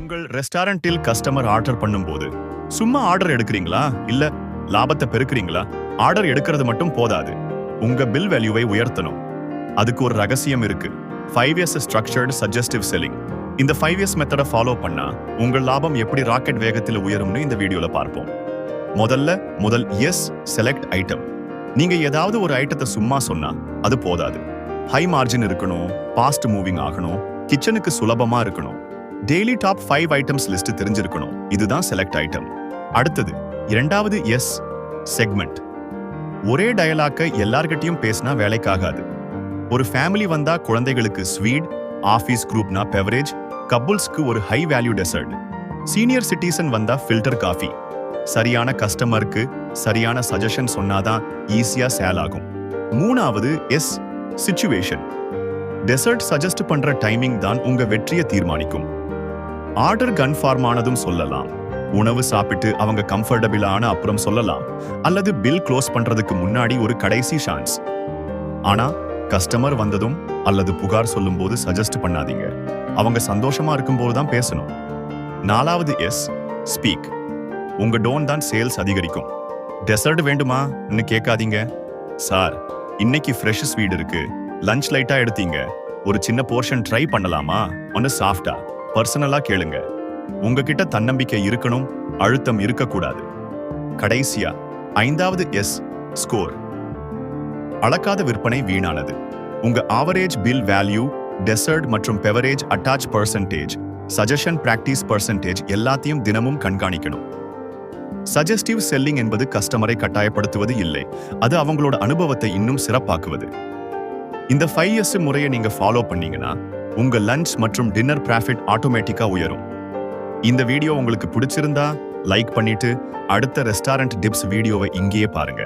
உங்கள் ரெஸ்டாரண்டில் customer order பண்ணும்போது சும்மா ஆர்டர் எடுக்கிறீங்களா இல்ல லாபத்தை பெருக்கிறீங்களா? ஆர்டர் எடுக்கிறது மட்டும் போதாது, உங்க பில் வேல்யூவை உயர்த்தணும். அதுக்கு ஒரு ரகசியம் இருக்கு. 5S structured suggestive selling. இந்த 5S மெத்தடை ஃபாலோ பண்ணா உங்கள் லாபம் எப்படி ராக்கெட் வேகத்தில் உயரும்னு இந்த வீடியோல பார்ப்போம். முதல் எஸ், செலக்ட் ஐட்டம். நீங்க ஏதாவது ஒரு ஐட்டத்தை சும்மா சொன்னா அது போதாது. ஹை மார்ஜின் இருக்கணும், பாஸ்ட் மூவிங் ஆகணும், கிச்சனுக்கு சுலபமா இருக்கணும், டெய்லி டாப் 5 ஐட்டம்ஸ் லிஸ்ட் தெரிஞ்சிருக்கணும். இதுதான் செலக்ட் ஐட்டம். அடுத்தது இரண்டாவது எஸ், செக்மெண்ட். ஒரே டயலாக்க எல்லார்கிட்டயும் பேசினா வேலைக்காகாது. ஒரு ஃபேமிலி வந்தா குழந்தைகளுக்கு ஸ்வீட், ஆபீஸ் குரூப்னா பெவரேஜ், கப்புள்ஸ்க்கு ஒரு high value dessert, senior citizen வந்தா ஃபில்டர் காஃபி. சரியான கஸ்டமருக்கு சரியான சஜஷன் சொன்னாதான் ஈஸியா சேல் ஆகும். மூணாவது எஸ், சிச்சுவேஷன். டெசர்ட் சஜஸ்ட் பண்ற டைமிங் தான் உங்க வெற்றியை தீர்மானிக்கும். ஆர்டர் கன்ஃபார்ம் ஆனதும் சொல்லலாம், உணவு சாப்பிட்டு அவங்க கம்ஃபர்டபிளான அப்புறம் சொல்லலாம், அல்லது பில் க்ளோஸ் பண்றதுக்கு முன்னாடி ஒரு கடைசி சான்ஸ். ஆனா கஸ்டமர் வந்ததும் அல்லது புகார் சொல்லும் போது சஜஸ்ட் பண்ணாதீங்க. அவங்க சந்தோஷமா இருக்கும்போது தான் பேசணும். நாலாவது எஸ், ஸ்பீக். உங்க டோன் தான் சேல்ஸ் அதிகரிக்கும். டெசர்ட் வேண்டுமான்னு கேட்காதீங்க. சார், இன்னைக்கு ஃப்ரெஷ் ஸ்வீட் இருக்கு, லஞ்ச் லைட்டா எடுத்தீங்க, ஒரு சின்ன போர்ஷன் ட்ரை பண்ணலாமா? ஒன்னு சாஃப்டா பர்சனலா கேளுங்க. உங்ககிட்ட தன்னம்பிக்கை இருக்கணும், அழுத்தம் இருக்கக்கூடாது. கடைசியா 5வது எஸ், ஸ்கோர். அளக்காத விற்பனை வீணானது. உங்க ஆவரேஜ் பில் வேல்யூ, டெசர்ட் மற்றும் beverage attach percentage, suggestion practice percentage எல்லாத்தையும் தினமும் கண்காணிக்கணும். சஜஸ்டிவ் செல்லிங் என்பது கஸ்டமரை கட்டாயப்படுத்துவது இல்லை, அது அவங்களோட அனுபவத்தை இன்னும் சிறப்பாக்குவது. இந்த 5S முறையை நீங்க ஃபாலோ பண்ணீங்கன்னா உங்க லஞ்ச் மற்றும் டின்னர் ப்ராஃபிட் ஆட்டோமேட்டிக்கா உயரும். இந்த வீடியோ உங்களுக்கு பிடிச்சிருந்தா லைக் பண்ணிட்டு அடுத்த ரெஸ்டாரண்ட் டிப்ஸ் வீடியோவை இங்கேயே பாருங்க.